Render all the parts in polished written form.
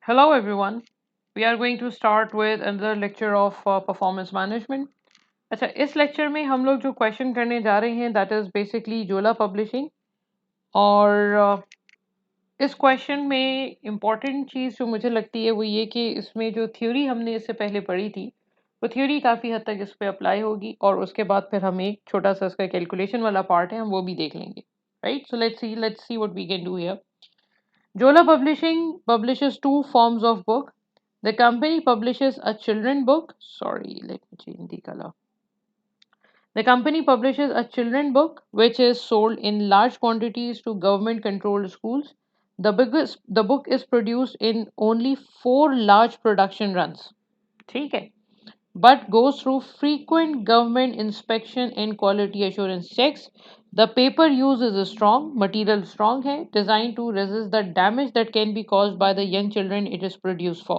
Hello everyone. We are going to start with another lecture of performance management. अच्छा इस lecture में हम लोग जो क्वेश्चन करने जा रहे हैं दैट इज बेसिकली जोला पब्लिशिंग और इस क्वेश्चन में इम्पॉर्टेंट चीज़ जो मुझे लगती है वो ये कि इसमें जो थ्योरी हमने इससे पहले पढ़ी थी वो थ्योरी काफ़ी हद तक इस पे अप्लाई होगी और उसके बाद फिर हम एक छोटा सा इसका कैलकुलेशन वाला पार्ट है हम वो भी देख लेंगे right so let's see what we can do here. Jola Publishing publishes two forms of book. The company publishes a children book. Sorry, let me change the color. The company publishes a children book which is sold in large quantities to government controlled schools. The book is produced in only 4 large production runs. ठीक है, but goes through frequent government inspection and quality assurance checks. The paper used is strong, material strong है, designed to resist the damage that can be caused by the young children it is produced for.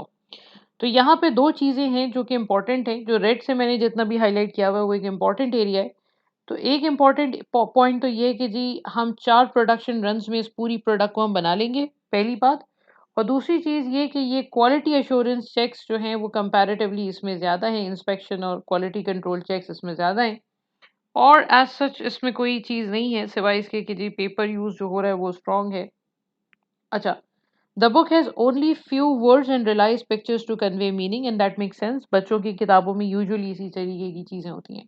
तो यहाँ पे दो चीज़ें हैं जो कि important हैं. जो रेड से मैंने जितना भी हाईलाइट किया हुआ है वो एक इम्पॉर्टेंट एरिया है. तो एक इम्पॉर्टेंट पॉइंट तो ये है कि जी हम 4 प्रोडक्शन रन्स में इस पूरी प्रोडक्ट को हम बना लेंगे, पहली बात. और दूसरी चीज़ ये कि ये क्वालिटी एश्योरेंस चेक्स जो हैं वो कंपैरेटिवली इसमें ज़्यादा हैं, इंस्पेक्शन और क्वालिटी कंट्रोल चेक्स इसमें ज़्यादा हैं. और एज सच इसमें कोई चीज़ नहीं है सिवाय इसके कि जी पेपर यूज़ जो हो रहा है वो स्ट्रॉन्ग है. अच्छा, the book has only few words and relies pictures to convey meaning and that make sense. बच्चों की किताबों में यूजुअली इसी तरीके की चीज़ें होती हैं.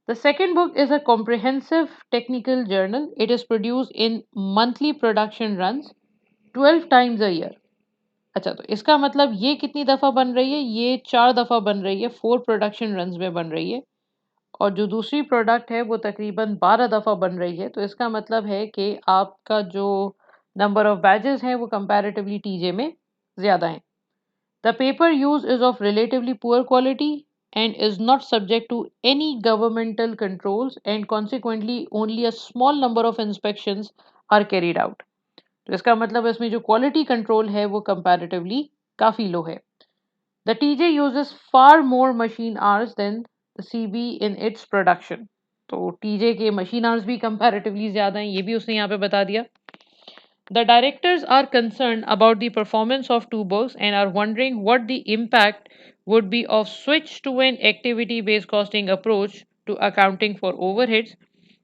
The second book is a comprehensive technical journal. It is produced in monthly production runs 12 times a year. अच्छा, तो इसका मतलब ये कितनी दफ़ा बन रही है? ये 4 दफ़ा बन रही है, 4 प्रोडक्शन रन्स में बन रही है. और जो दूसरी प्रोडक्ट है वो तकरीबन 12 दफ़ा बन रही है. तो इसका मतलब है कि आपका जो नंबर ऑफ बैचेस हैं वो कंपैरेटिवली टीजे में ज़्यादा हैं. The paper used is of relatively poor quality and is not subject to any governmental controls, and consequently only a small number of inspections are carried out. तो इसका मतलब इसमें जो क्वालिटी कंट्रोल है वो कंपैरेटिवली काफ़ी लो है. The TJ uses far more machine hours than the CB in its production. तो TJ के मशीन आवर्स भी कंपैरेटिवली ज़्यादा हैं, ये भी उसने यहाँ पे बता दिया. The directors are concerned about the performance of two books and are wondering what the impact would be of switch to an activity-based costing approach to accounting for overheads.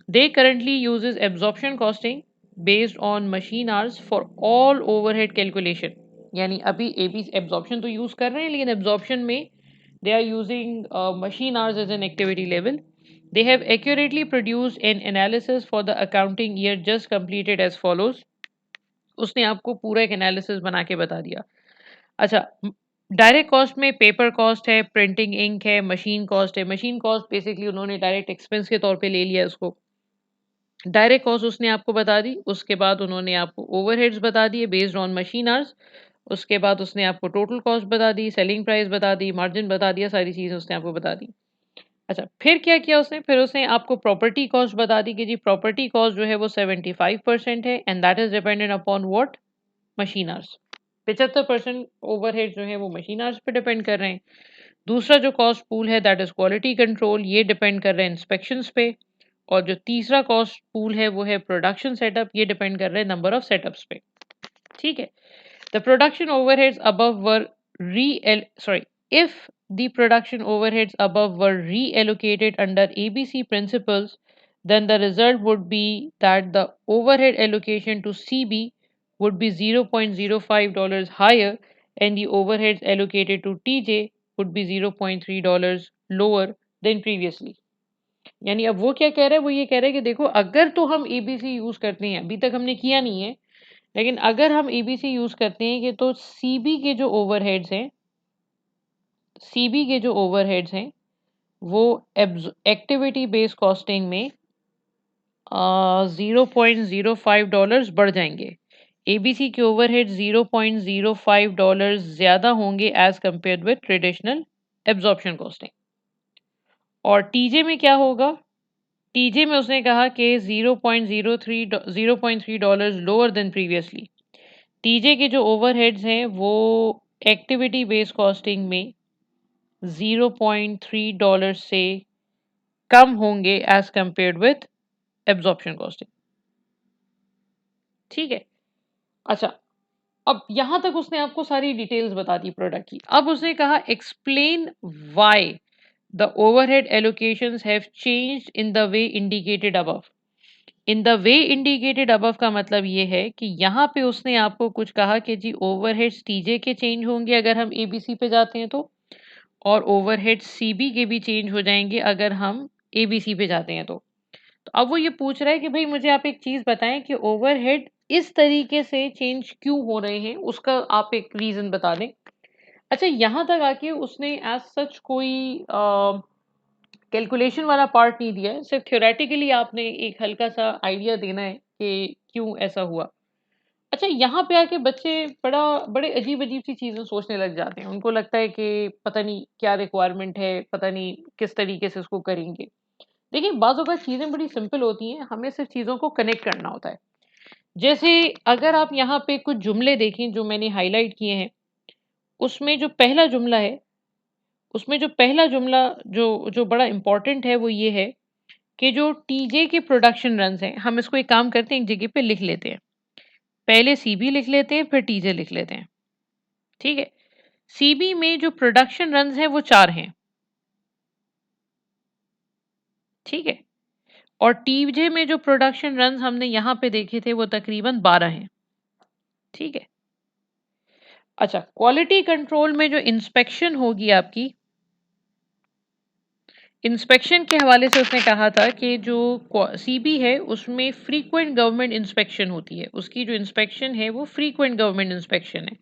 They currently uses absorption costing based on machine hours for all overhead calculation. यानी अभी AB absorption तो use कर रहे हैं लेकिन absorption में they are using machine hours as an activity level. They have accurately produced an analysis for the accounting year just completed as follows. उसने आपको पूरा एक एनालिसिस बना के बता दिया. अच्छा, डायरेक्ट कॉस्ट में पेपर कॉस्ट है, प्रिंटिंग इंक है, मशीन कॉस्ट है. मशीन कॉस्ट बेसिकली उन्होंने डायरेक्ट एक्सपेंस के तौर पे ले लिया उसको. डायरेक्ट कॉस्ट उसने आपको बता दी. उसके बाद उन्होंने आपको ओवरहेड्स बता दिए बेस्ड ऑन मशीन आवर्स. उसके बाद उसने आपको टोटल कॉस्ट बता दी, सेलिंग प्राइस बता दी, मार्जिन बता दिया, सारी चीज़ें उसने आपको बता दी. अच्छा, फिर क्या किया उसने? फिर उसने आपको प्रॉपर्टी कॉस्ट बता दी कि जी प्रॉपर्टी कॉस्ट जो है वो 75% है and that is dependent upon what? Machine hours. 75% overhead जो है वो मशीन आवर्स पे डिपेंड कर रहे हैं. दूसरा जो कॉस्ट पूल है दैट इज क्वालिटी कंट्रोल, ये डिपेंड कर रहे हैं इंस्पेक्शंस पे. और जो तीसरा कॉस्ट पूल है वो है प्रोडक्शन सेटअप, ये डिपेंड कर रहे हैं नंबर ऑफ सेटअप्स पे. ठीक है. द प्रोडक्शन ओवरहेड्स अबव वर री sorry if the production overheads above were reallocated under ABC principles, then the result would be that the overhead allocation to CB would be $0.05 higher and the overheads allocated to TJ would be $0.3 lower than previously. यानी अब वो क्या कह रहा है? वो ये कह रहा है कि देखो अगर तो हम एबीसी यूज करते हैं, अभी तक हमने किया नहीं है, लेकिन अगर हम एबीसी यूज करते हैं कि तो सीबी के जो ओवरहेड्स हैं, सीबी के जो ओवरहेड्स हैं वो एक्टिविटी बेस्ड कॉस्टिंग में $0.05 बढ़ जाएंगे. एबीसी के ओवरहेड $0.05 ज़्यादा होंगे as compared with traditional absorption costing. और टीजे में क्या होगा? टीजे में उसने कहा कि $0.03 लोअर देन प्रीवियसली. टीजे के जो ओवरहेड्स हैं वो एक्टिविटी बेस्ड कॉस्टिंग में $0.3 से कम होंगे as compared with absorption costing. ठीक है. अच्छा, अब यहां तक उसने आपको सारी डिटेल्स बता दी प्रोडक्ट की। अब उसने कहा explain why the overhead allocations have changed in the way indicated above. In the way indicated above का मतलब ये है कि यहाँ पे उसने आपको कुछ कहा कि जी ओवरहेड्स टीजे के चेंज होंगे अगर हम एबीसी पे जाते हैं तो, और ओवरहेड सीबी के भी चेंज हो जाएंगे अगर हम एबीसी पे जाते हैं तो अब वो ये पूछ रहा है कि भाई मुझे आप एक चीज बताएं कि ओवरहेड इस तरीके से चेंज क्यों हो रहे हैं, उसका आप एक रीजन बता दें। अच्छा, यहाँ तक आके उसने एज सच कोई कैलकुलेशन वाला पार्ट नहीं दिया है, सिर्फ थ्योरेटिकली आपने एक हल्का सा आइडिया देना है कि क्यों ऐसा हुआ। अच्छा, यहाँ पे आके बच्चे बड़े अजीब अजीब सी चीजें सोचने लग जाते हैं। उनको लगता है कि पता नहीं क्या रिक्वायरमेंट है, पता नहीं किस तरीके से इसको करेंगे। देखिए, बाज़ औक़ात चीज़ें बड़ी सिंपल होती हैं, हमें सिर्फ़ चीज़ों को कनेक्ट करना होता है। जैसे अगर आप यहाँ पे कुछ जुमले देखें जो मैंने हाइलाइट किए हैं, उसमें जो पहला जुमला है, उसमें जो पहला जुमला जो जो बड़ा इम्पोर्टेंट है वो ये है कि जो टीजे के प्रोडक्शन रन्स हैं, हम इसको एक काम करते हैं, एक जगह पे लिख लेते हैं। पहले सीबी लिख लेते हैं, फिर टीजे लिख लेते हैं, ठीक है? सीबी में जो प्रोडक्शन रन्स हैं वो 4 हैं, ठीक है? और टीजे में जो प्रोडक्शन रन्स हमने यहाँ पे देखे थे वो तकरीबन 12 हैं, ठीक है? अच्छा, क्वालिटी कंट्रोल में जो इंस्पेक्शन होगी आपकी, इंस्पेक्शन के हवाले से उसने कहा था कि जो सीबी है उसमें फ्रीक्वेंट गवर्नमेंट इंस्पेक्शन होती है, उसकी जो इंस्पेक्शन है वो फ्रीक्वेंट गवर्नमेंट इंस्पेक्शन है।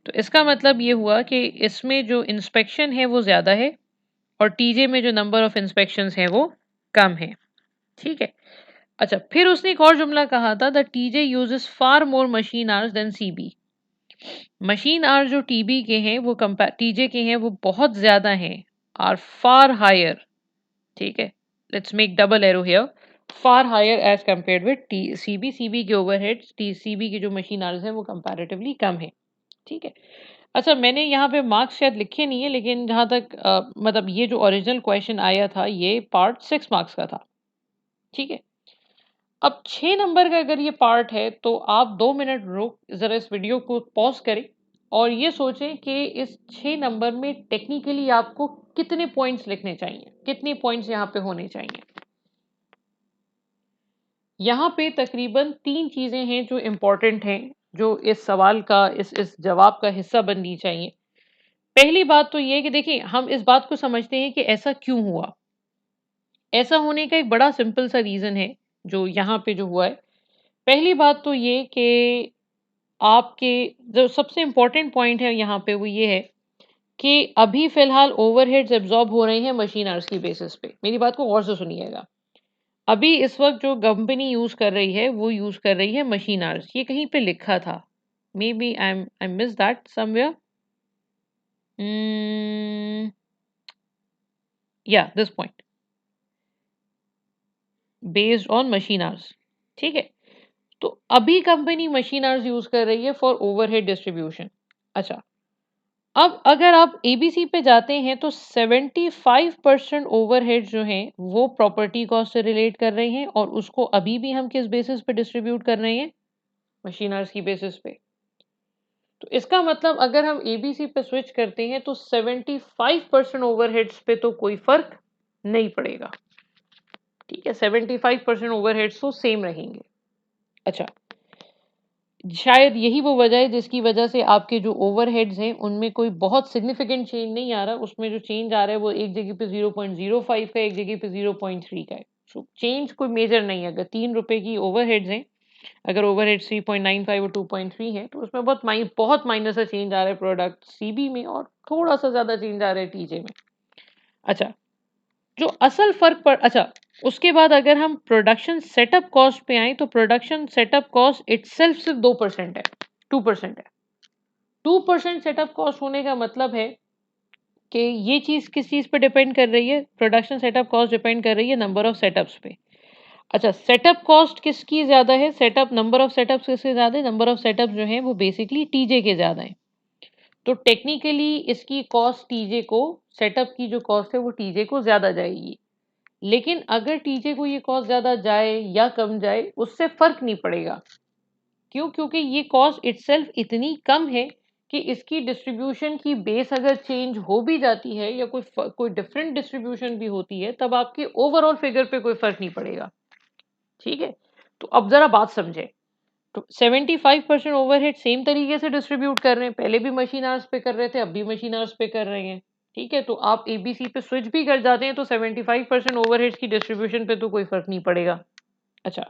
तो इसका मतलब ये हुआ कि इसमें जो इंस्पेक्शन है वो ज़्यादा है और टीजे में जो नंबर ऑफ इंस्पेक्शंस हैं वो कम है, ठीक है? अच्छा, फिर उसने एक और जुमला कहा था, the TJ uses far more machine hours than CB. Machine hour जो टीबी के हैं वो टीजे के हैं वो बहुत ज़्यादा हैं, आर फार हायर, ठीक है? Let's make double arrow here, far higher as compared with T CB. CB के ओवरहेड्स टी सीबी के जो मशीन आवर्स हैं वो कंपैरेटिवली कम हैं, ठीक है? अच्छा, मैंने यहाँ पे मार्क्स शायद लिखे नहीं है, लेकिन जहाँ तक मतलब ये जो ओरिजिनल क्वेश्चन आया था ये पार्ट 6 मार्क्स का था, ठीक है? अब 6 नंबर का अगर ये पार्ट है तो आप 2 मिनट रुक ज़रा इस वीडियो को पॉज़ करें और ये सोचें कि इस 6 नंबर में टेक्निकली आपको कितने पॉइंट्स लिखने चाहिए? कितने पॉइंट्स यहाँ पे होने चाहिए? यहाँ पे तकरीबन 3 चीज़ें हैं जो इम्पोर्टेंट हैं, जो इस सवाल का इस जवाब का हिस्सा बननी चाहिए। पहली बात तो ये है कि देखिए, हम इस बात को समझते हैं कि ऐसा क्यों हुआ? ऐसा होने का एक बड़ा सिंपल सा रीज़न है, जो यहाँ पे जो हुआ है। पहली बात तो ये कि आपके जो सबसे इम्पोर्टेंट पॉइंट है यहाँ पे वो ये है कि अभी फ़िलहाल ओवरहेड्स एब्ज़ॉर्ब हो रहे हैं मशीन आवर्स की बेसिस पे। मेरी बात को गौर से सुनिएगा। अभी इस वक़्त जो कंपनी यूज़ कर रही है, वो यूज़ कर रही है मशीन आवर्स। ये कहीं पे लिखा था। Maybe I missed that somewhere. Um, या this point based on machine hours, ठीक है? तो अभी कंपनी मशीन आवर्स यूज़ कर रही है फॉर ओवरहेड डिस्ट्रीब्यूशन। अच्छा, अब अगर आप एबीसी पे जाते हैं तो 75% ओवरहेड्स जो हैं वो प्रॉपर्टी कॉस्ट से रिलेट कर रहे हैं और उसको अभी भी हम किस बेसिस पे डिस्ट्रीब्यूट कर रहे हैं? मशीन आवर्स की बेसिस पे। तो इसका मतलब अगर हम एबीसी पे स्विच करते हैं तो 75% ओवरहेड्स पे तो कोई फ़र्क नहीं पड़ेगा, ठीक है? 75% ओवरहेड्स तो सेम रहेंगे। अच्छा, शायद यही वो वजह है जिसकी वजह से आपके जो ओवरहेड्स हैं, उनमें कोई बहुत सिग्निफिकेंट चेंज नहीं आ रहा। उसमें जो चेंज आ रहा है वो एक जगह पे 0.05 का है, एक जगह पे 0.3 का है। सो चेंज कोई मेजर नहीं है। अगर ₹3 की ओवरहेड्स हैं, अगर ओवरहेड्स 3.95 और 2.3 है, तो उसमें बहुत माइनर सा चेंज आ रहा है प्रोडक्ट सीबी में और थोड़ा-सा ज़्यादा चेंज आ रहा है टीजे में। अच्छा, जो असल फ़र्क पड़ अच्छा, उसके बाद अगर हम प्रोडक्शन सेटअप कॉस्ट पे आएँ, तो प्रोडक्शन सेटअप कॉस्ट इटसेल्फ सिर्फ़ 2% है, 2% है। 2% सेटअप कॉस्ट होने का मतलब है कि ये चीज़ किस चीज़ पे डिपेंड कर रही है? प्रोडक्शन सेटअप कॉस्ट डिपेंड कर रही है नंबर ऑफ सेटअप्स पे। अच्छा, सेटअप कॉस्ट किसकी ज़्यादा है? सेटअप नंबर ऑफ सेटअप्स किसके ज़्यादा है? नंबर ऑफ सेटअप्स जो हैं वो बेसिकली टीजे के ज़्यादा हैं। तो टेक्निकली इसकी कॉस्ट टीजे को सेटअप की जो कॉस्ट है वो टीजे को ज़्यादा जाएगी। लेकिन अगर टीजे को ये कॉस्ट ज़्यादा जाए या कम जाए, उससे फ़र्क नहीं पड़ेगा। क्यों? क्योंकि ये कॉस्ट इटसेल्फ इतनी कम है कि इसकी डिस्ट्रीब्यूशन की बेस अगर चेंज हो भी जाती है या कोई डिफरेंट डिस्ट्रीब्यूशन भी होती है, तब आपके ओवरऑल फिगर पे कोई फर्क नहीं पड़ेगा। ठीक है? तो अब जरा बात समझें। तो 75% ओवरहेड सेम तरीके से डिस्ट्रीब्यूट कर रहे हैं। पहले भी मशीन आवर्स पे कर रहे थे, अब भी मशीन आवर्स पे कर रहे हैं। ठीक है? तो आप एबीसी पे स्विच भी कर जाते हैं तो 75% ओवरहेड्स की डिस्ट्रीब्यूशन पे तो कोई फर्क नहीं पड़ेगा। अच्छा,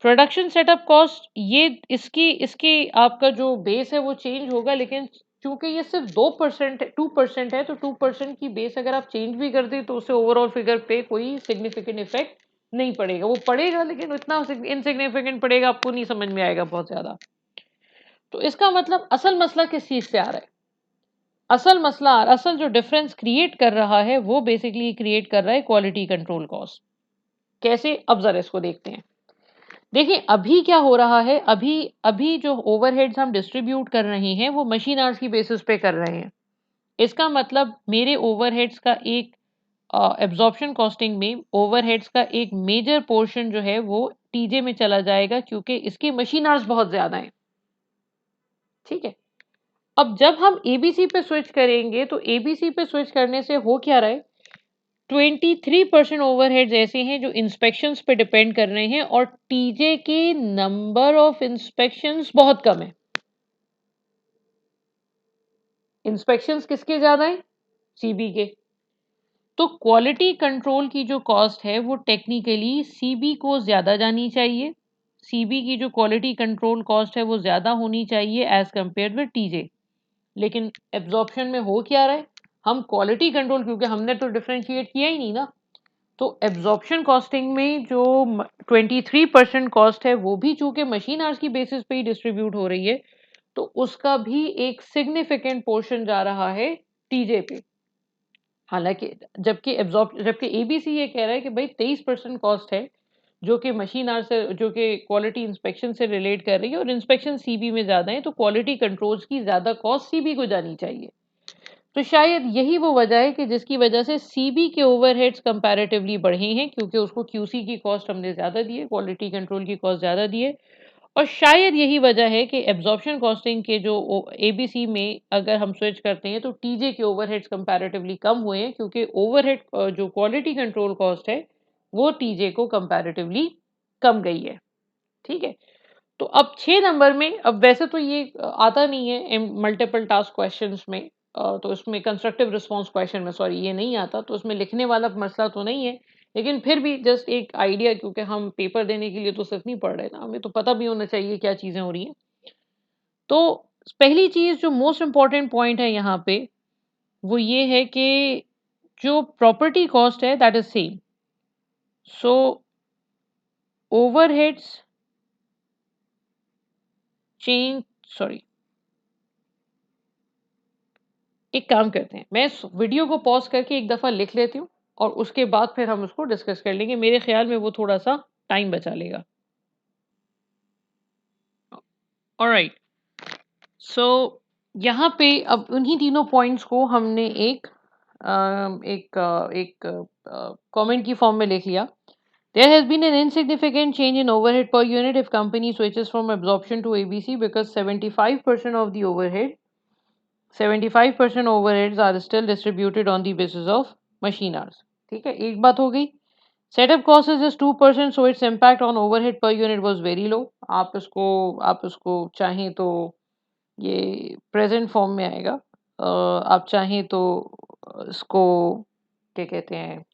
प्रोडक्शन सेटअप कॉस्ट, ये इसकी इसकी आपका जो बेस है वो चेंज होगा, लेकिन चूंकि ये सिर्फ 2% 2% है, तो 2% की बेस अगर आप चेंज भी कर दें तो उससे ओवरऑल फिगर पे कोई सिग्निफिकेंट इफेक्ट नहीं पड़ेगा। वो पड़ेगा लेकिन इतना इनसिग्निफिकेंट पड़ेगा, आपको नहीं समझ में आएगा बहुत ज्यादा। तो इसका मतलब असल मसला किस चीज से आ रहा है? असल जो डिफरेंस क्रिएट कर रहा है वो बेसिकली क्रिएट कर रहा है क्वालिटी कंट्रोल कॉस्ट। कैसे? अब जरा इसको देखते हैं। देखिए अभी क्या हो रहा है, अभी अभी जो ओवरहेड्स हम डिस्ट्रीब्यूट कर रहे हैं वो मशीन आवर्स की बेसिस पे कर रहे हैं। इसका मतलब मेरे ओवरहेड्स का एक एब्जॉर्प्शन कॉस्टिंग में ओवरहेड्स का एक मेजर पोर्शन जो है वो टीजे में चला जाएगा, क्योंकि इसके मशीन आवर्स बहुत ज्यादा हैं। ठीक है? अब जब हम एबीसी पे स्विच करेंगे तो एबीसी पे स्विच करने से हो क्या रहा है, 23% ओवरहेड्स ऐसे हैं जो इंस्पेक्शंस पे डिपेंड कर रहे हैं और टीजे के नंबर ऑफ इंस्पेक्शंस बहुत कम है। इंस्पेक्शंस किसके ज्यादा हैं? सीबी के। तो क्वालिटी कंट्रोल की जो कॉस्ट है वो टेक्निकली सीबी को ज्यादा जानी चाहिए। सीबी की जो क्वालिटी कंट्रोल कॉस्ट है वो ज्यादा होनी चाहिए एज कंपेयर विद टीजे। लेकिन एब्जॉर्प्शन में हो क्या रहा है, हम क्वालिटी कंट्रोल, क्योंकि हमने तो डिफरेंशिएट किया ही नहीं ना, तो एब्जॉर्प्शन कॉस्टिंग में जो 23% कॉस्ट है वो भी चूंकि मशीन आवर्स की बेसिस पे ही डिस्ट्रीब्यूट हो रही है, तो उसका भी एक सिग्निफिकेंट पोर्शन जा रहा है टीजे पे। हालांकि जबकि एबीसी ये कह रहा है कि भाई 23% कॉस्ट है जो कि मशीन आवर से, जो कि क्वालिटी इंस्पेक्शन से रिलेट कर रही है, और इंस्पेक्शन सीबी में ज्यादा है, तो क्वालिटी कंट्रोल्स की ज्यादा कॉस्ट सीबी को जानी चाहिए। तो शायद यही वो वजह है कि जिसकी वजह से सीबी के ओवरहेड्स कंपैरेटिवली बढ़े हैं, क्योंकि उसको क्यूसी की कॉस्ट हमने ज़्यादा दी है, क्वालिटी कंट्रोल की कॉस्ट ज़्यादा दी है। और शायद यही वजह है कि एब्जॉर्प्शन कॉस्टिंग के जो एबीसी में अगर हम स्विच करते हैं तो टीजे के ओवरहेड्स कंपैरेटिवली कम हुए हैं, क्योंकि ओवरहेड जो क्वालिटी कंट्रोल कॉस्ट है वो टीजे को कंपैरेटिवली कम गई है। ठीक है? तो अब 6 नंबर में, अब वैसे तो ये आता नहीं है मल्टीपल टास्क क्वेश्चंस में, तो इसमें कंस्ट्रक्टिव रिस्पांस क्वेश्चन में, सॉरी, ये नहीं आता, तो उसमें लिखने वाला मसला तो नहीं है, लेकिन फिर भी जस्ट एक आइडिया, क्योंकि हम पेपर देने के लिए तो सिर्फ नहीं पढ़ रहे ना, हमें तो पता भी होना चाहिए क्या चीजें हो रही हैं। तो पहली चीज जो मोस्ट इंपॉर्टेंट पॉइंट है यहाँ पे वो ये है कि जो प्रॉपर्टी कॉस्ट है that is same. So overheads change, sorry, एक काम करते हैं, मैं इस वीडियो को पॉज करके एक दफ़ा लिख लेती हूँ और उसके बाद फिर हम उसको डिस्कस कर लेंगे। मेरे ख्याल में वो थोड़ा-सा टाइम बचा लेगा। ऑलराइट, सो यहाँ पे अब उन्हीं तीनों पॉइंट्स को हमने एक कमेंट की फॉर्म में लिख लिया। There has been an insignificant change in overhead per unit if company switches from absorption to ABC because 75% of the overhead 75% overheads are still distributed on the basis of machine hours. ठीक है, एक बात हो गई। Setup cost is just 2%, so its impact on overhead per unit was very low. आप इसको चाहें तो ये प्रेजेंट फॉर्म में आएगा। आप चाहें तो इसको क्या कहते हैं,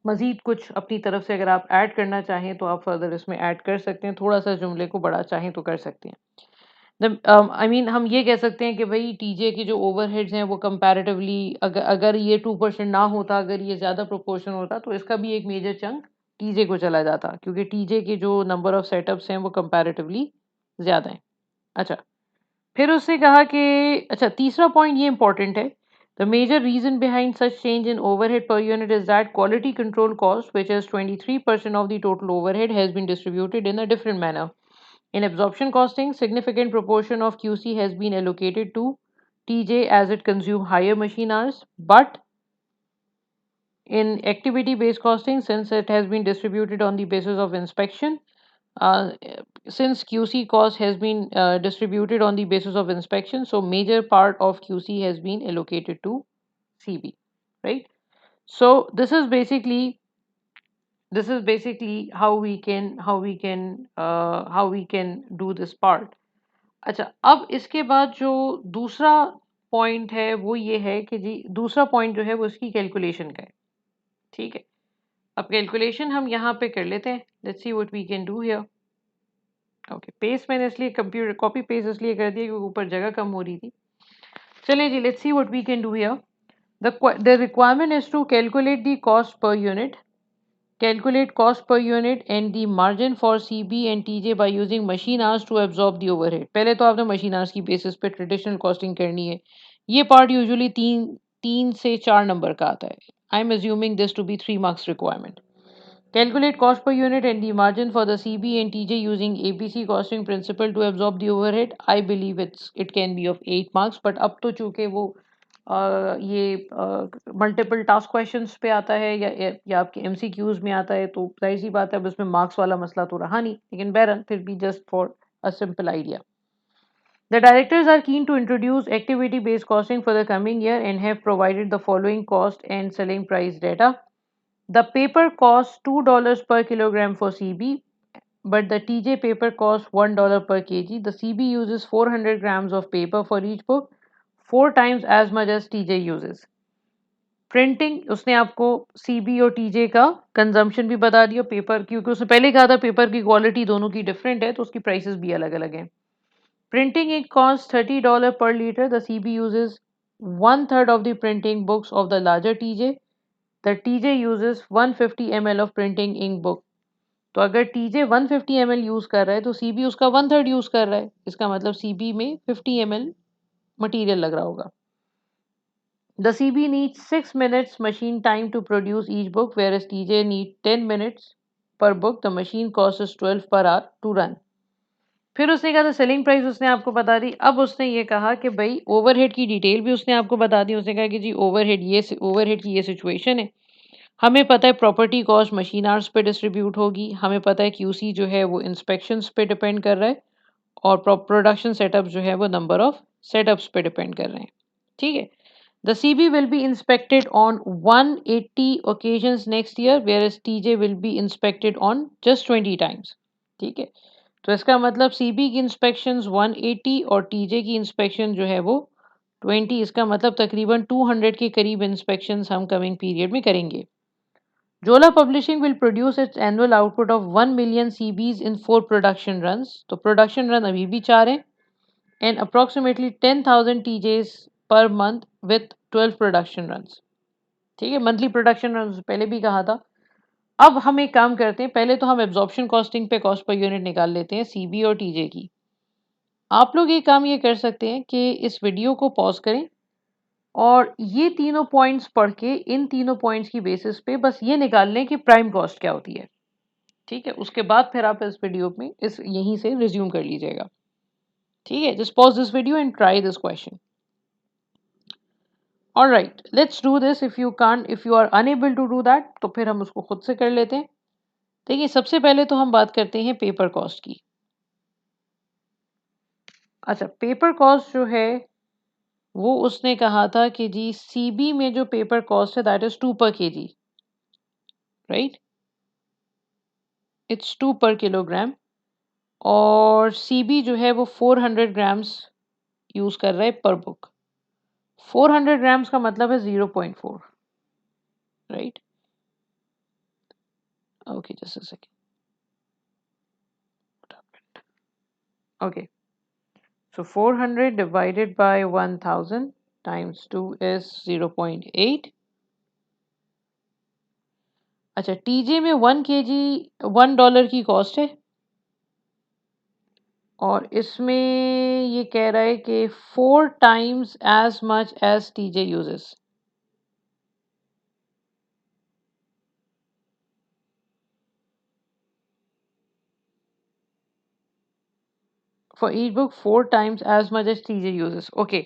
मजीद कुछ अपनी तरफ से अगर आप ऐड करना चाहें तो आप फर्दर इसमें ऐड कर सकते हैं, थोड़ा सा जुमले को बड़ा चाहें तो कर सकते हैं। आई मीन हम ये कह सकते हैं कि भाई टीजे के जो ओवरहेड्स हैं वो कंपैरेटिवली, अगर अगर ये 2% ना होता, अगर ये ज़्यादा प्रोपोर्शन होता, तो इसका भी एक मेजर चंक टीजे को चला जाता, क्योंकि टीजे के जो नंबर ऑफ सेटअप्स हैं वो कंपैरेटिवली ज़्यादा हैं। अच्छा, फिर उसने कहा कि अच्छा, तीसरा पॉइंट ये इंपॉर्टेंट है। The major reason behind such change in overhead per unit is that quality control cost which is 23% of the total overhead has been distributed in a different manner. In absorption costing, significant proportion of QC has been allocated to TJ as it consume higher machine hours, but in activity-based costing, since it has been distributed on the basis of inspection, Uh, since QC cost has been distributed on the basis of inspection, so major part of QC has been allocated to CB, right? So this is basically how we can do this part. अच्छा, अब इसके बाद जो दूसरा point है वो ये है कि जी दूसरा पॉइंट जो है वो इसकी कैलकुलेशन का है। ठीक है, अब कैलकुलेशन हम यहाँ पे कर लेते हैं। Let's see what we can do here. Okay, paste मैंने इसलिए कंप्यूटर कॉपी पेस्ट इसलिए कर दिया क्योंकि ऊपर जगह कम हो रही थी। चलिए जी, let's see what we can do here. The requirement is to calculate the cost per unit, calculate cost per unit and the margin for CB and TJ by using machine hours to absorb the overhead। पहले तो आपने machine hours की basis पे traditional costing करनी है। ये part usually तीन से 4 नंबर का आता है। I'm assuming this to be 3 marks requirement। Calculate cost per unit and the margin for the CB and TJ using ABC costing principle to absorb the overhead। I believe it can be of 8 marks, but अब तो चूंकि वो ये multiple task questions पे आता है या आपके एमसीक्यूज में आता है, तो जाहिर सी बात है अब इसमें मार्क्स वाला मसला तो रहा नहीं, लेकिन बहरहाल फिर भी just for a simple idea. The directors are keen to introduce activity-based costing for the coming year and have provided the following cost and selling price data. The paper costs $2 per kilogram for CB, but the TJ paper costs $1 per kg. The CB uses 400 grams of paper for each book, 4 times as much as TJ uses. Printing उसने आपको CB और TJ का consumption भी बता दिया, paper क्योंकि उसने पहले कहा था पेपर की क्वालिटी दोनों की डिफरेंट है तो उसकी प्राइसेस भी अलग अलग हैं। Printing it cost $30 per liter। The CB uses 1/3 of the printing books of the larger TJ। The TJ uses 150 ml of printing ink book। तो अगर टीजे 150 ml यूज कर रहा है तो सीबी उसका 1/3 यूज कर रहा है, इसका मतलब सीबी में 50 ml मटेरियल लग रहा होगा। The CB needs 6 minutes machine time to produce each book, whereas TJ needs 10 minutes per book. The machine cost is 12 per hour to run। फिर उसने कहा था सेलिंग प्राइस उसने आपको बता दी। अब उसने ये कहा कि भाई ओवरहेड की डिटेल भी उसने आपको बता दी। उसने कहा कि जी ओवरहेड की ये सिचुएशन है। हमें पता है प्रॉपर्टी कॉस्ट मशीन आवर्स पे डिस्ट्रीब्यूट होगी। हमें पता है क्यूसी जो है वो इंस्पेक्शंस पे डिपेंड कर रहा है और प्रोडक्शन सेटअप जो है वो नंबर ऑफ सेटअप्स पे डिपेंड कर रहे हैं। ठीक है। The CB will be inspected on 180 occasions next year, whereas TJ will be inspected on just 20 times। ठीक है, तो इसका मतलब CB की इंस्पेक्शंस 180 और TJ की इंस्पेक्शन जो है वो 20। इसका मतलब तकरीबन 200 के करीब इंस्पेक्शंस हम कमिंग पीरियड में करेंगे। Jola Publishing will produce its annual output of 1 million CBs in 4 production runs। तो प्रोडक्शन रन अभी भी 4 हैं and approximately 10,000 TJs per month with 12 production runs। ठीक है, मंथली प्रोडक्शन रन पहले भी कहा था। अब हम एक काम करते हैं, पहले तो हम एब्जॉर्प्शन कॉस्टिंग पे कॉस्ट पर यूनिट निकाल लेते हैं सीबी और टीजे की। आप लोग ये काम ये कर सकते हैं कि इस वीडियो को पॉज करें और ये तीनों पॉइंट्स पढ़ के इन तीनों पॉइंट्स की बेसिस पे बस ये निकाल लें कि प्राइम कॉस्ट क्या होती है। ठीक है, उसके बाद फिर आप इस वीडियो में इस यहीं से रिज्यूम कर लीजिएगा। ठीक है, just pause this video and try this question. All right, let's do this। if you are unable to do that तो फिर हम उसको खुद से कर लेते हैं। देखिए, सबसे पहले तो हम बात करते हैं पेपर कॉस्ट की। अच्छा, पेपर कॉस्ट जो है वो उसने कहा था कि जी सीबी में जो पेपर कॉस्ट है दैट इज 2 पर केजी, राइट, इट्स 2 पर किलोग्राम। और सीबी जो है वो 400 ग्राम्स यूज कर रहा है पर बुक। 400 ग्राम्स का मतलब है 0.4, right. Okay, just a second. Okay, so 400 divided by 1000 times 2 is 0.8। अच्छा, टीजे में 1 केजी $1 की कॉस्ट है और इसमें ये कह रहा है कि 4 times as much as TJ uses। For each book 4 times as much as TJ uses। Okay,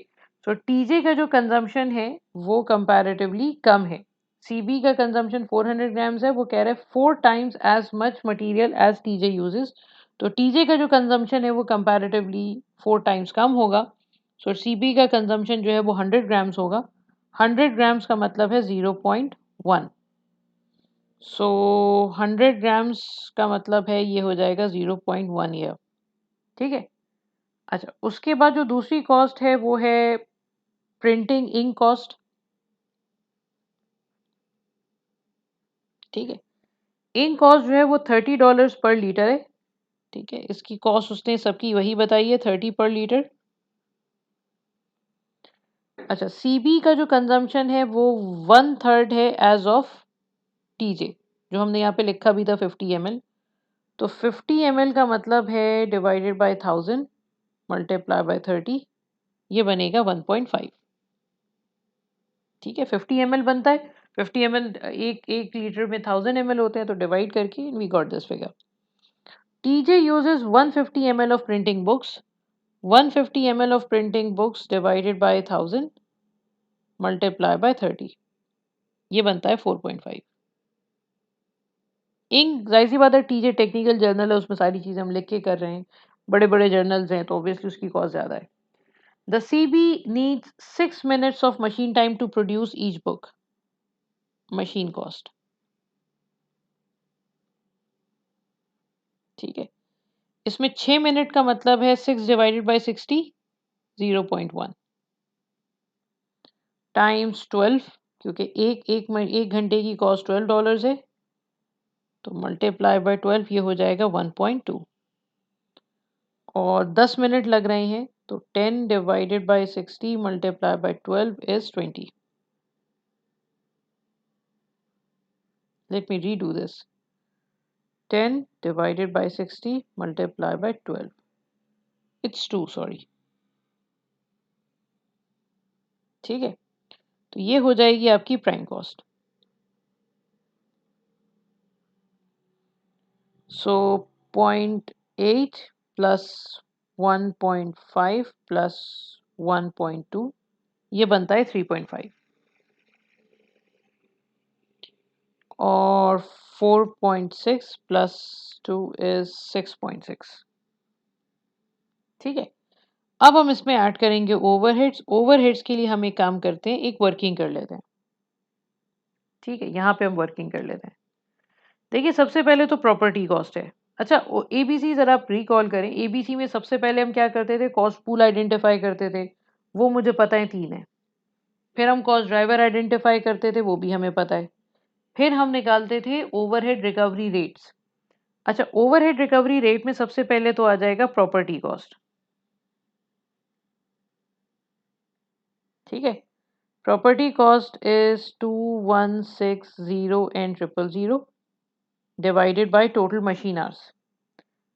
so TJ का जो कंजम्पशन है वो कंपैरेटिवली कम है। सीबी का कंजम्पशन 400 ग्राम्स है, वो कह रहा है 4 times as much material as TJ uses। तो टीजे का जो कंजम्पशन है वो कंपैरेटिवली 4 टाइम्स कम होगा। सो सीबी का कंजम्पशन जो है वो 100 ग्राम्स होगा। 100 ग्राम्स का मतलब है 0.1। सो 100 ग्राम्स का मतलब है ये हो जाएगा 0.1 ईयर। ठीक है। अच्छा, उसके बाद जो दूसरी कॉस्ट है वो है प्रिंटिंग इंक कॉस्ट। ठीक है। इंक कॉस्ट जो है वो $30 पर लीटर है। ठीक है, इसकी कॉस्ट उसने सबकी वही बताई है, 30 पर लीटर। अच्छा, सीबी का जो कंजम्पशन है वो 1/3 है एज ऑफ टीजे, जो हमने यहाँ पे लिखा भी था 50 ml। तो 50 ml का मतलब है डिवाइडेड बाय 1000 मल्टीप्लाई बाय 30, ये बनेगा 1.5। ठीक है, 50 ml बनता है। 50 ml एक लीटर में 1000 ml होते हैं, तो डिवाइड करके we got this figure. TJ uses 150 ml of printing books. 150 ml of printing books divided by 1000 multiply by 30, ये बनता है 4.5। इंक जाहिर सी बात है, टीजे टेक्निकल जर्नल है, उसमें सारी चीज़ें हम लिख के कर रहे हैं, बड़े बड़े जर्नल्स हैं तो ऑब्वियसली उसकी कॉस्ट ज़्यादा है। The CB needs 6 minutes of machine time to produce each book. Machine cost. ठीक है, इसमें 6 मिनट का मतलब है 6 डिवाइडेड बाय 60, 0.1 टाइम्स 12, क्योंकि एक घंटे की कॉस्ट $12 है, तो मल्टीप्लाई बाय 12 ये हो जाएगा 1.2। और 10 मिनट लग रहे हैं, तो 10 divided by 60 multiply by 12 is 20। Let me redo this. 10 divided by 60 multiply by 12, it's 2, sorry. ठीक है, तो ये हो जाएगी आपकी प्राइम कॉस्ट। सो 0.8 प्लस 1.5 प्लस 1.2, ये बनता है 3.5। और 4.6 प्लस 2 इज 6.6। ठीक है, अब हम इसमें ऐड करेंगे ओवरहेड्स। ओवरहेड्स के लिए हम एक काम करते हैं, एक वर्किंग कर लेते हैं। ठीक है, यहाँ पे हम वर्किंग कर लेते हैं। देखिए, सबसे पहले तो प्रॉपर्टी कॉस्ट है। अच्छा, एबीसी ज़रा आप रिकॉल करें, एबीसी में सबसे पहले हम क्या करते थे, कॉस्ट पूल आइडेंटिफाई करते थे, वो मुझे पता है 3 है। फिर हम कॉस्ट ड्राइवर आइडेंटिफाई करते थे, वो भी हमें पता है। फिर हम निकालते थे ओवरहेड रिकवरी रेट्स। अच्छा, ओवरहेड रिकवरी रेट में सबसे पहले तो आ जाएगा प्रॉपर्टी कॉस्ट। ठीक है, property cost is 2160 and 000 divided by total machine hours.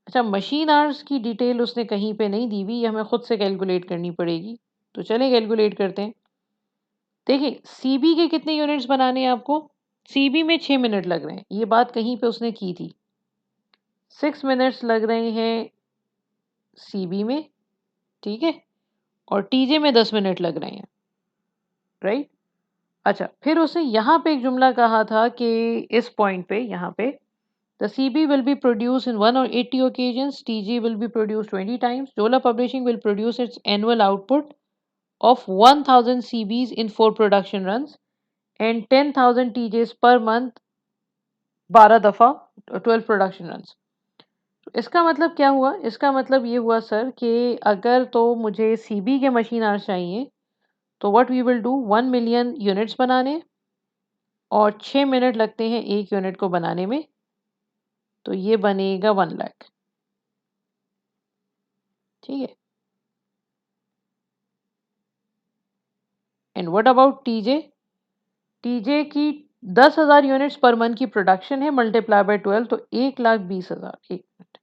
अच्छा, मशीन आवर्स की डिटेल उसने कहीं पे नहीं दी हुई, ये हमें खुद से कैलकुलेट करनी पड़ेगी। तो चलें कैलकुलेट करते हैं। देखिए, सीबी के कितने यूनिट्स बनाने हैं आपको? सीबी में 6 मिनट लग रहे हैं, ये बात कहीं पे उसने की थी। 6 मिनट्स लग रहे हैं सीबी में, ठीक है, और टीजे में 10 मिनट लग रहे हैं, राइट। अच्छा, फिर उसने यहाँ पे एक जुमला कहा था कि इस पॉइंट पे, यहाँ पे, the CB will be produce in 180 occasions, TG will be produce 20 times, जोला publishing will produce it's annual output of 1000 CBs in 4 production runs and 10,000 TJs per month, 12 दफ़ा, 12 प्रोडक्शन रन्स। इसका मतलब क्या हुआ? इसका मतलब ये हुआ सर कि अगर तो मुझे सीबी के मशीन आवर्स चाहिए, तो what we will do, 1 million units बनाने और 6 मिनट लगते हैं एक यूनिट को बनाने में, तो ये बनेगा 1 लाख। ठीक है, and what about TJ? TJ की 10,000 यूनिट्स पर मंथ की प्रोडक्शन है, मल्टीप्लाई बाय 12, तो 1,20,000। 1 मिनट,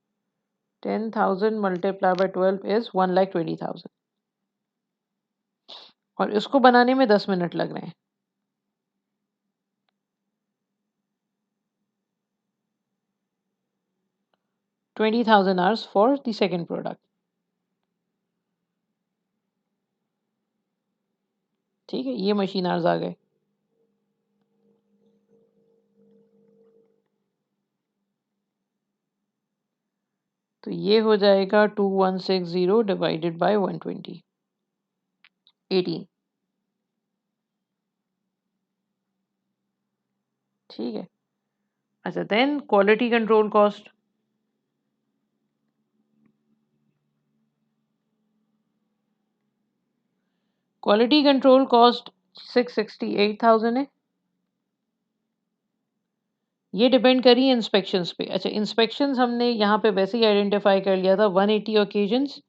10,000 मल्टीप्लाई बाय 12 इज 1,20,000, और इसको बनाने में 10 मिनट लग रहे हैं। 20,000 hours for the second product. ठीक है, ये मशीन आवर्स आ गए। तो ये हो जाएगा 2160 डिवाइडेड बाय 120, 18। ठीक है। अच्छा, then quality control cost. Quality control cost 668,000 है। ये डिपेंड करी इंस्पेक्शंस पे। अच्छा, इंस्पेक्शंस हमने यहाँ पे वैसे ही आइडेंटिफाई कर लिया था, 180 ओकेजन्स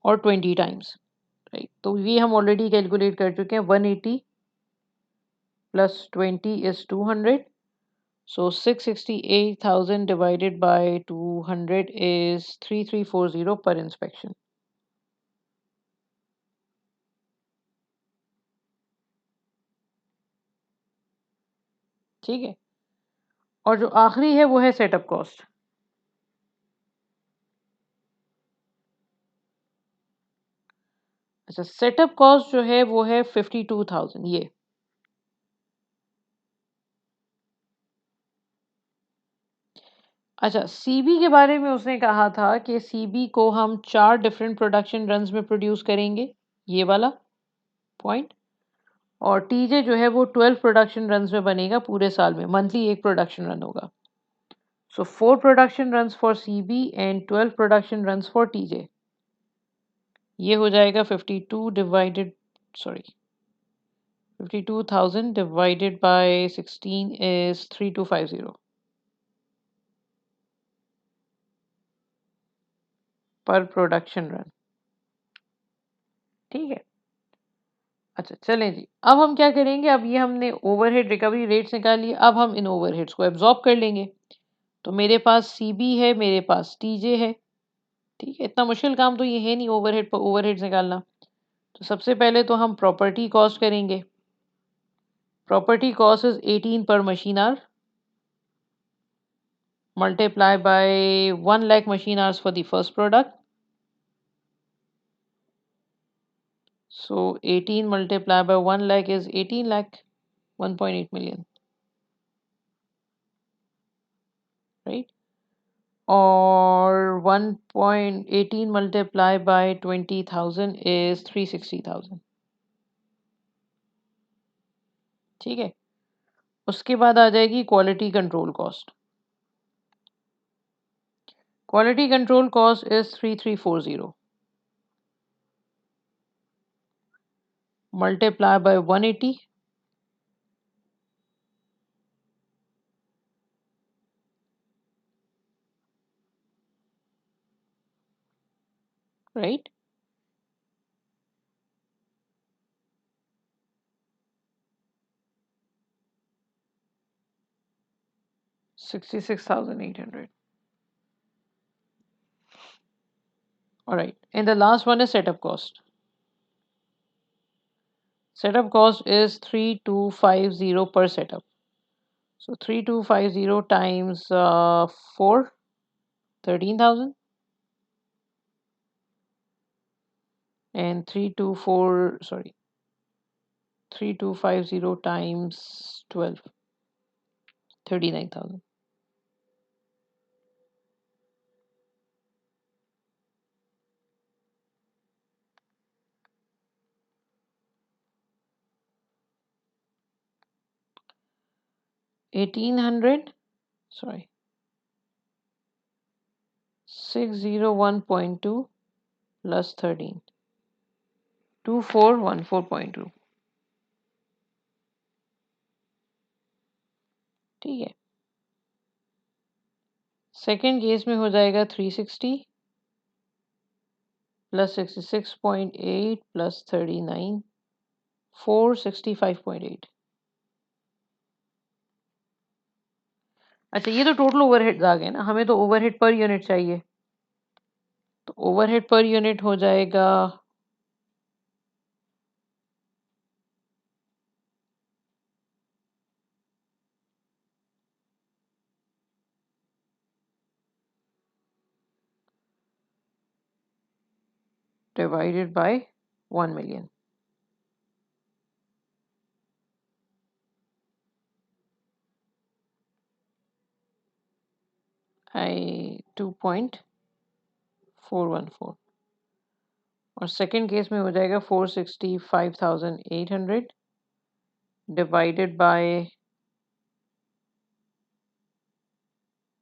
और 20 टाइम्स, राइट। तो ये हम ऑलरेडी कैलकुलेट कर चुके हैं। 180 plus 20 is 200, so 668,000 divided by 200 is 3340 per inspection। ठीक है। और जो आखिरी है वो है सेटअप कॉस्ट। अच्छा, सेटअप कॉस्ट जो है वो है 52,000। ये अच्छा, सीबी के बारे में उसने कहा था कि सीबी को हम 4 डिफरेंट प्रोडक्शन रन्स में प्रोड्यूस करेंगे, ये वाला पॉइंट। और टीजे जो है वो 12 प्रोडक्शन रन्स में बनेगा पूरे साल में, मंथली एक प्रोडक्शन रन होगा। सो 4 production runs for CB and 12 production runs for TJ. ये हो जाएगा 52 divided, sorry, 52,000 divided by 16 is 3250 पर प्रोडक्शन रन। ठीक है। अच्छा, चलें जी। अब हम क्या करेंगे, अब ये हमने ओवरहेड रिकवरी रेट्स निकाल लिए, अब हम इन ओवरहेड्स को एब्जॉर्ब कर लेंगे। तो मेरे पास सीबी है, मेरे पास टीजे है। ठीक है, इतना मुश्किल काम तो ये है नहीं ओवरहेड पर ओवरहेड्स निकालना। तो सबसे पहले तो हम प्रॉपर्टी कॉस्ट करेंगे। प्रॉपर्टी कॉस्ट इज 18 पर machine our multiply by 1 lakh machine hours for the first product. So 18 multiplied by 1 lakh is 18 lakh, 1.8 million, right? Or 1.18 multiplied by 20,000 is 360,000। ठीक है। उसके बाद आ जाएगी quality control cost. Quality control cost is 3340 multiplied by 180, right? 66,800। All right. And the last one is setup cost. Setup cost is 3250 per setup. So 3250 times 4, 13,000, and 324, sorry, 3250 times 12, 39,000. Sorry, 601.2 plus 13, 2414.2। ठीक है। Second case में हो जाएगा 360 plus 66.8 plus 39, 465.8। अच्छा, ये तो total overheads आ गए ना, हमें तो ओवरहेड पर यूनिट चाहिए। तो ओवरहेड पर यूनिट हो जाएगा divided by 1 million. I 2.8 414 और सेकंड केस में हो जाएगा 465,800 डिवाइडेड बाय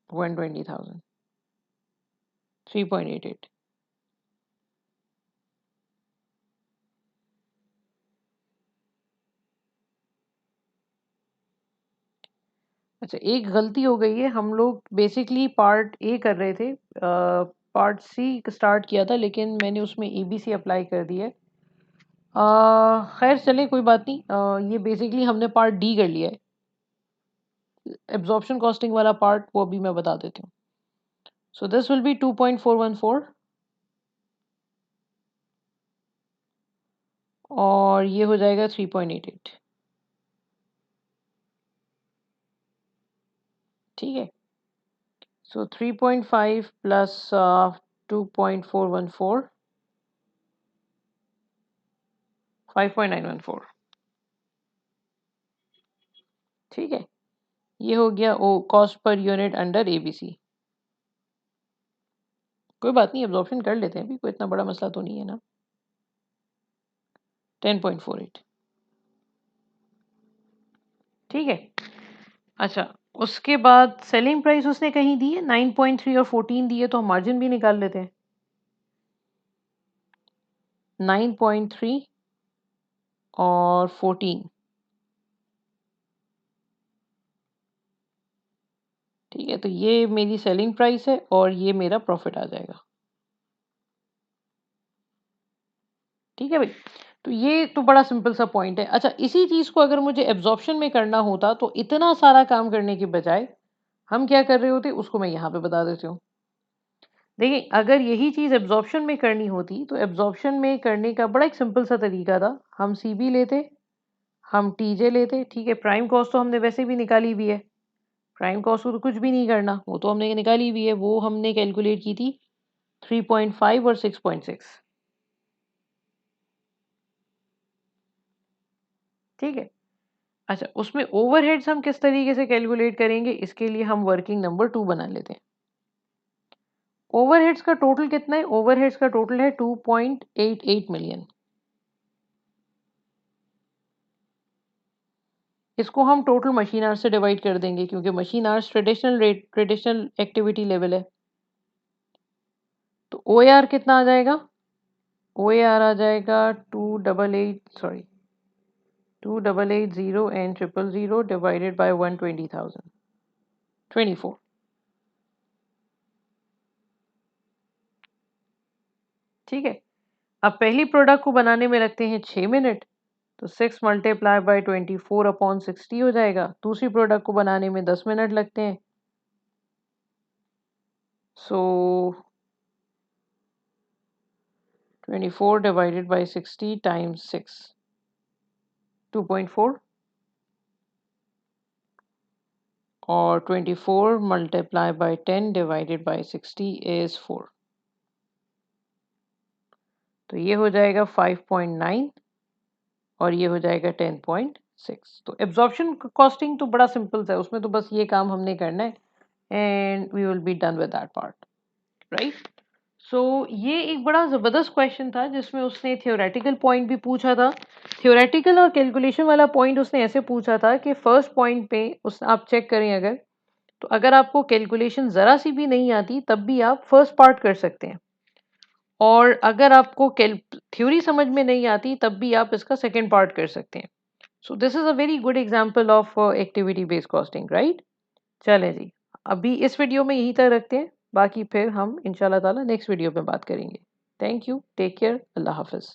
120,000 3.88। अच्छा, एक गलती हो गई है। हम लोग बेसिकली पार्ट ए कर रहे थे, पार्ट सी स्टार्ट किया था, लेकिन मैंने उसमें एबीसी अप्लाई कर दिया है। खैर चले, कोई बात नहीं। ये बेसिकली हमने पार्ट डी कर लिया है। एब्जॉर्प्शन कॉस्टिंग वाला पार्ट वो अभी मैं बता देती हूँ। सो दिस विल बी 2.414 और ये हो जाएगा 3.88। ठीक है, सो 3.5 प्लस 2.414 5.914। ठीक है, ये हो गया ओ cost per unit under ABC. कोई बात नहीं, एब्जॉर्प्शन कर लेते हैं, अभी कोई इतना बड़ा मसला तो नहीं है ना। 10.48। ठीक है। अच्छा, उसके बाद सेलिंग प्राइस उसने कहीं दी है 9.3 और 14 दी है, तो हम मार्जिन भी निकाल लेते हैं। 9.3 और 14। ठीक है, तो ये मेरी सेलिंग प्राइस है और ये मेरा प्रॉफिट आ जाएगा। ठीक है भाई, तो ये तो बड़ा सिंपल सा पॉइंट है। अच्छा, इसी चीज को अगर मुझे एब्जॉर्प्शन में करना होता तो इतना सारा काम करने के बजाय हम क्या कर रहे होते, उसको मैं यहाँ पे बता देती हूँ। देखिए, अगर यही चीज एब्जॉर्प्शन में करनी होती तो एब्जॉर्प्शन में करने का बड़ा एक सिंपल सा तरीका था। हम सीबी लेते, हम टीजे लेते। ठीक है, प्राइम कॉस्ट तो हमने वैसे भी निकाली हुई है। प्राइम कॉस्ट को तो कुछ भी नहीं करना, वो तो हमने निकाली हुई है। वो हमने कैलकुलेट की थी 3.5 और 6.6। ठीक है। अच्छा, उसमें ओवरहेड्स हम किस तरीके से कैलकुलेट करेंगे, इसके लिए हम वर्किंग नंबर 2 बना लेते हैं। ओवरहेड्स का टोटल कितना है? ओवरहेड्स का टोटल है 2.88 मिलियन। इसको हम टोटल मशीन आवर्स से डिवाइड कर देंगे, क्योंकि machine hours traditional rate, traditional activity level है। तो ओ कितना आ जाएगा? ओ आ जाएगा 288 एंड 000 डिवाइडेड बाय 120,000 24। ठीक है, अब पहली प्रोडक्ट को बनाने में लगते हैं 6 मिनट, तो 6 मल्टीप्लाई बाय 24/60 हो जाएगा। दूसरी प्रोडक्ट को बनाने में 10 मिनट लगते हैं, सो 24 डिवाइडेड बाय 60 टाइम्स 6 2.4 और 24 multiply by 10 divided by 60 is 4। तो ये हो जाएगा 5.9 और ये हो जाएगा 10.6। तो एब्जॉर्प्शन कॉस्टिंग तो बड़ा सिंपल सा है, उसमें तो बस ये काम हमने करना है and we will be done with that part, right. So ये एक बड़ा ज़बरदस्त क्वेश्चन था जिसमें उसने थियोरेटिकल पॉइंट भी पूछा था। थियोरेटिकल और कैलकुलेशन वाला पॉइंट उसने ऐसे पूछा था कि फर्स्ट पॉइंट पे उस आप चेक करें अगर, तो अगर आपको कैलकुलेशन ज़रा सी भी नहीं आती तब भी आप फर्स्ट पार्ट कर सकते हैं, और अगर आपको थ्योरी समझ में नहीं आती तब भी आप इसका सेकेंड पार्ट कर सकते हैं। So this is a very good example of activity based costing, right. चलें जी, अभी इस वीडियो में यहीं तक रखते हैं, बाकी फिर हम इंशाल्लाह ताला नेक्स्ट वीडियो में बात करेंगे। थैंक यू, टेक केयर, अल्लाह हाफिज़।